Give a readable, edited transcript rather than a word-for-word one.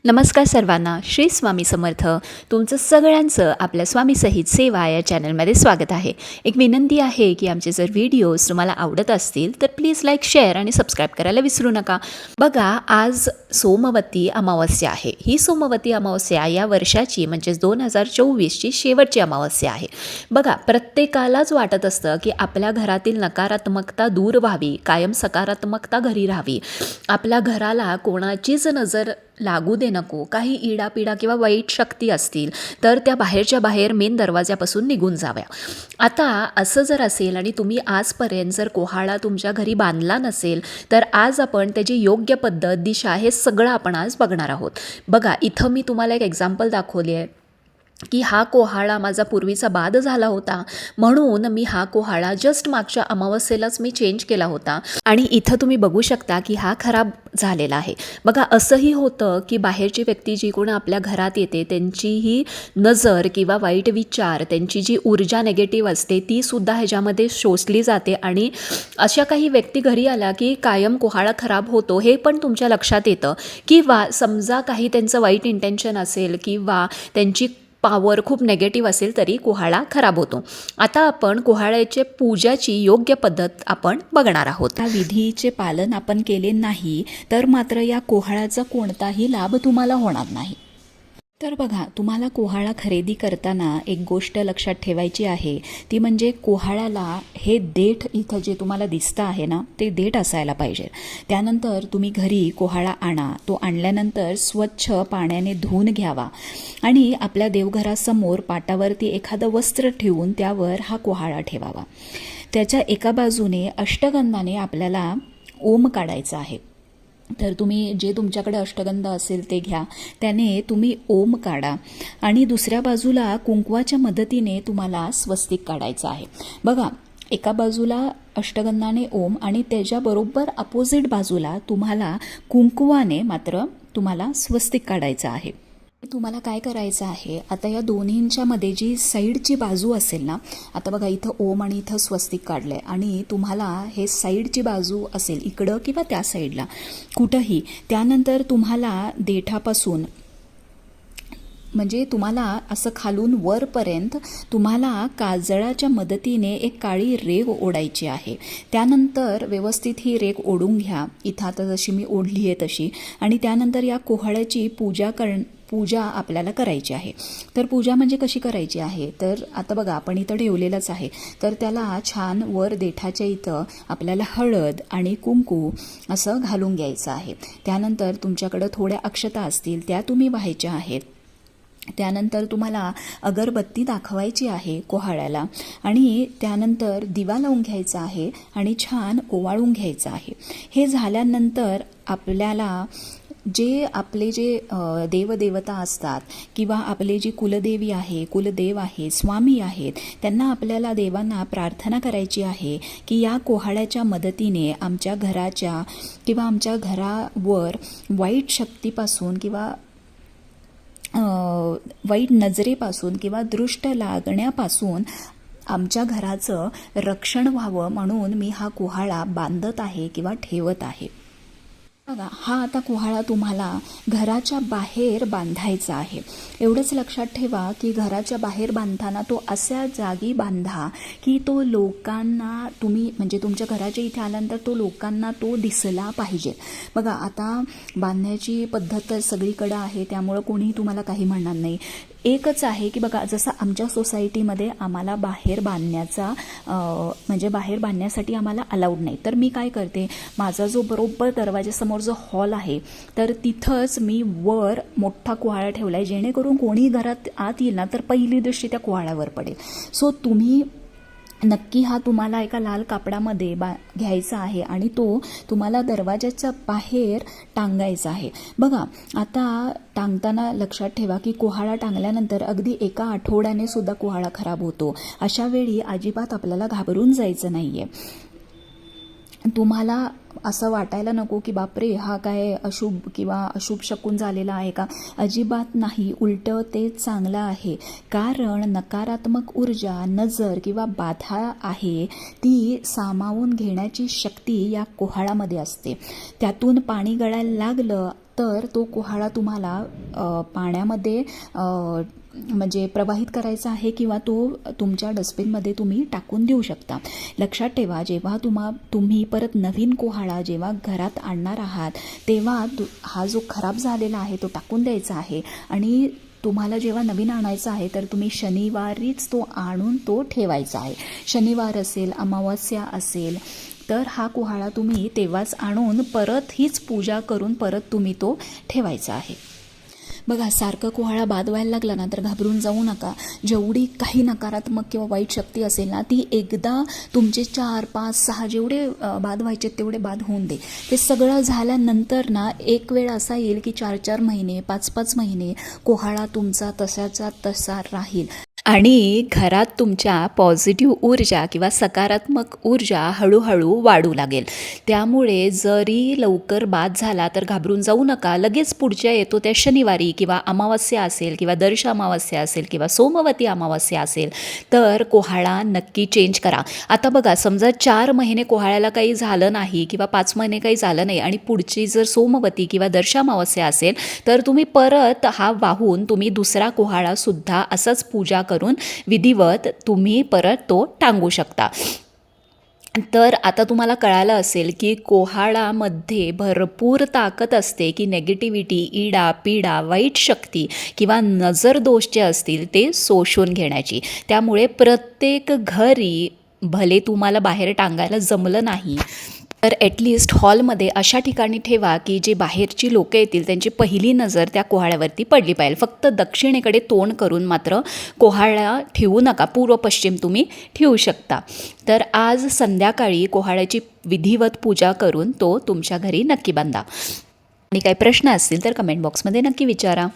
नमस्कार सर्वांना, श्री स्वामी समर्थ. तुमचं सगळ्यांचं आपल्या स्वामीसहित सेवा या चॅनलमध्ये स्वागत आहे. एक विनंती आहे की आमचे जर व्हिडिओज तुम्हाला आवडत असतील तर प्लीज लाईक, शेअर आणि सबस्क्राईब करायला विसरू नका. बघा, आज सोमवती अमावस्या आहे. ही सोमवती अमावस्या या वर्षाची म्हणजेच 2024ची शेवटची अमावस्या आहे. बघा, प्रत्येकालाच वाटत असतं की आपल्या घरातील नकारात्मकता दूर व्हावी, कायम सकारात्मकता घरी राहावी, आपल्या घराला कोणाचीच नजर लागू दे नको, काही इडापिडा किंवा वाईट शक्ती असतील तर त्या बाहेरच्या बाहेर मेन दरवाजापासून निघून जाव्या. आता असं जर असेल आणि तुम्ही आजपर्यंत जर कोहाडा तुमच्या घरी बांधला नसेल तर आज आपण त्याची योग्य पद्धत, दिशा हे सगळं आपण आज बघणार आहोत. बघा, इथं मी तुम्हाला एक एक्झाम्पल दाखवले आहे की हा कोहाडा माझा पूर्वीचा बाद झाला होता, म्हणून मी हा कोहाडा जस्ट मागच्या अमावस्येलाच मी चेंज केला होता आणि इथं तुम्ही बघू शकता की हा खराब झालेला आहे. बघा, असंही होतं की बाहेरची व्यक्ती जी कोण आपल्या घरात येते त्यांचीही नजर किंवा वाईट विचार, त्यांची जी ऊर्जा नेगेटिव्ह असते ती सुद्धा ह्याच्यामध्ये शोषली जाते आणि अशा काही व्यक्ती घरी आल्या की कायम कोहाडा खराब होतो हे पण तुमच्या लक्षात येतं. किंवा समजा काही त्यांचं वाईट इंटेन्शन असेल किंवा त्यांची पॉवर खूप नेगेटिव्ह असेल तरी कोहाडा खराब होतो. आता आपण कोहाड्याचे पूजाची योग्य पद्धत आपण बघणार आहोत. त्या विधीचे पालन आपण केले नाही तर मात्र या कोहाळ्याचा कोणताही लाभ तुम्हाला होणार नाही. तर बघा, तुम्हाला कोहाळा खरेदी करताना एक गोष्ट लक्षात ठेवायची आहे, ती म्हणजे कोहाळ्याला हे देठ इथं जे तुम्हाला दिसतं आहे ना, ते देठ असायला पाहिजे. त्यानंतर तुम्ही घरी कोहाळा आणा. तो आणल्यानंतर स्वच्छ पाण्याने धुवून घ्यावा आणि आपल्या देवघरासमोर पाटावरती एखादं वस्त्र ठेवून त्यावर हा कोहाळा ठेवावा. त्याच्या एका बाजूने अष्टगंधाने आपल्याला ओम काढायचा आहे. तर तुम्ही जे तुमच्याकडे अष्टगंध असेल ते घ्या, त्याने तुम्ही ओम काढा आणि दुसऱ्या बाजूला कुंकवाच्या मदतीने तुम्हाला स्वस्तिक काढायचं आहे. बघा, एका बाजूला अष्टगंधाने ओम आणि त्याच्याबरोबर अपोजिट बाजूला तुम्हाला कुंकवाने मात्र तुम्हाला स्वस्तिक काढायचं आहे. तुम्हाला काय करायचं आहे, आता या दोन्हींच्या मध्ये जी साईडची बाजू असेल ना, आता बघा इथं ओम आणि इथं स्वस्तिक काढलं आहे आणि तुम्हाला हे साईडची बाजू असेल इकडं किंवा त्या साईडला कुठंही, त्यानंतर तुम्हाला देठापासून म्हणजे तुम्हाला असं खालून वरपर्यंत तुम्हाला काजळाच्या मदतीने एक काळी रेघ ओढायची आहे. त्यानंतर व्यवस्थित ही रेघ ओढून घ्या, इथं आता जशी मी ओढली आहे तशी, आणि त्यानंतर या कोहाळ्याची पूजा आपल्याला करायची आहे. तर पूजा म्हणजे कशी करायची आहे, तर आता बघा आपण इथं ठेवलेलंच आहे, तर त्याला छान वर देठाच्या इथं आपल्याला हळद आणि कुंकू असं घालून घ्यायचं आहे. त्यानंतर तुमच्याकडं थोड्या अक्षता असतील त्या तुम्ही व्हायच्या आहेत. त्यानंतर तुम्हाला अगरबत्ती दाखवायची आहे कोहाळ्याला आणि त्यानंतर दिवा लावून घ्यायचा आहे आणि छान ओवाळून घ्यायचं आहे. हे झाल्यानंतर आपल्याला जे आपले जे देवदेवता असतात किंवा आपले जी कुलदेवी आहे, कुलदेव आहे, स्वामी आहेत, त्यांना आपल्याला देवांना प्रार्थना करायची आहे की या कोहाळ्याच्या मदतीने आमच्या घराच्या किंवा आमच्या घरावर वाईट शक्तीपासून किंवा वाईट नजरेपासून किंवा दृष्ट लागण्यापासून आमच्या घराचं रक्षण व्हावं, म्हणून मी हा कोहाळा बांधत आहे किंवा ठेवत आहे. बघा, हा आता कोहाळा तुम्हाला घराच्या बाहेर बांधायचा आहे. एवढंच लक्षात ठेवा की घराच्या बाहेर बांधताना तो अशा जागी बांधा की तो लोकांना, तुम्ही म्हणजे तुमच्या घराच्या इथे आल्यानंतर तो लोकांना तो दिसला पाहिजे. बघा, आता बांधण्याची पद्धत तर सगळीकडे आहे, त्यामुळं कोणीही तुम्हाला काही म्हणणार नाही. एकच आहे की बघा, जसं आमच्या सोसायटीमध्ये आम्हाला बाहेर बांधण्याचा म्हणजे बाहेर बांधण्यासाठी आम्हाला अलाउड नाही, तर मी काय करते, माझा जो बरोबर दरवाजासमोर जो हॉल आहे तर तिथंच मी वर मोठा कोहाळा ठेवला आहे, जेणेकरून कोणी घरात आत येईल ना तर पहिली दृष्टी त्या कोहाळ्यावर पडेल. सो तुम्ही नक्की हा तुम्हाला एका लाल कापडामध्ये घ्यायचा आहे आणि तो तुम्हाला दरवाजाच्या बाहेर टांगायचा आहे. बघा, आता टांगताना लक्षात ठेवा की कोहाळा टांगल्यानंतर अगदी एका आठवड्याने सुद्धा कोहाळा खराब होतो. अशा वेळी अजिबात आपल्याला घाबरून जायचं नाही आहे. तुम्हाला असं वाटायला नको की बापरे, हा काय अशुभ किंवा अशुभ शकून झालेला आहे का, अजिबात नाही. उलटं ते चांगलं आहे, कारण नकारात्मक ऊर्जा, नजर किंवा बाधा आहे ती सामावून घेण्याची शक्ती या कोहाळामध्ये असते. त्यातून पाणी गळायला लागलं तर तो कोहाळा तुम्हाला पाण्यामध्ये म्हणजे प्रवाहित करायचा आहे किंवा तो तुमच्या डस्टबिनमध्ये तुम्ही टाकून देऊ शकता. लक्षात ठेवा, जेव्हा तुम्ही परत नवीन कोहाळा जेव्हा घरात आणणार आहात तेव्हा हा जो खराब झालेला आहे तो टाकून द्यायचा आहे. आणि तुम्हाला जेव्हा नवीन आणायचा आहे तर तुम्ही शनिवारीच तो आणून तो ठेवायचा आहे. शनिवार असेल, अमावस्या असेल तर हा कोहाळा तुम्ही तेव्हाच आणून परत हीच पूजा करून परत तुम्ही तो ठेवायचा आहे. बघा, सारखं कोहाळा बाद व्हायला लागला ना तर घाबरून जाऊ नका. जेवढी काही नकारात्मक किंवा वाईट शक्ती असेल ना ती एकदा तुमचे 4, 5, 6 जेवढे बाद व्हायचे तेवढे बाद होऊन दे. ते सगळं झाल्यानंतर ना एक वेळ असा येईल की 4-4 महिने, 5-5 महिने कोहाळा तुमचा तसाचा तसा राहील. आणि घरात तुमच्या पॉझिटिव्ह ऊर्जा किंवा सकारात्मक ऊर्जा हळूहळू वाढू लागेल. त्यामुळे जरी लवकर बाद झाला तर घाबरून जाऊ नका. लगेच पुढच्या येतो त्या शनिवारी किंवा अमावस्या असेल किंवा दर्श अमावस्या असेल किंवा सोमवती अमावस्या असेल तर कोहाळा नक्की चेंज करा. आता बघा, समजा 4 महिने कोहाळ्याला काही झालं नाही किंवा 5 महिने काही झालं नाही आणि पुढची जर सोमवती किंवा दर्श अमावस्या असेल तर तुम्ही परत हा वाहून तुम्ही दुसरा कोहाळासुद्धा असंच पूजा करून विधिवत तुम्ही परत तो टांगू शकता. तर आता तुम्हाला कळालं असेल की कोहाळामध्ये भरपूर ताकद असते की नेगेटिव्हिटी, इडा पिडा, वाईट शक्ती किंवा नजरदोष जे असतील ते शोषून घेण्याची. त्यामुळे प्रत्येक घरी, भले तुम्हाला बाहेर टांगायला जमलं नाही तर ॲटलिस्ट हॉलमध्ये अशा ठिकाणी ठेवा की जे बाहेरची लोकं येतील त्यांची पहिली नजर त्या कोहाळ्यावरती पडली पाहिजे. फक्त दक्षिणेकडे तोंड करून मात्र कोहाळा ठेवू नका. पूर्व पश्चिम तुम्ही ठेवू शकता. तर आज संध्याकाळी कोहाळ्याची विधिवत पूजा करून तो तुमच्या घरी नक्की बांधा. आणि काही प्रश्न असतील तर कमेंट बॉक्समध्ये नक्की विचारा.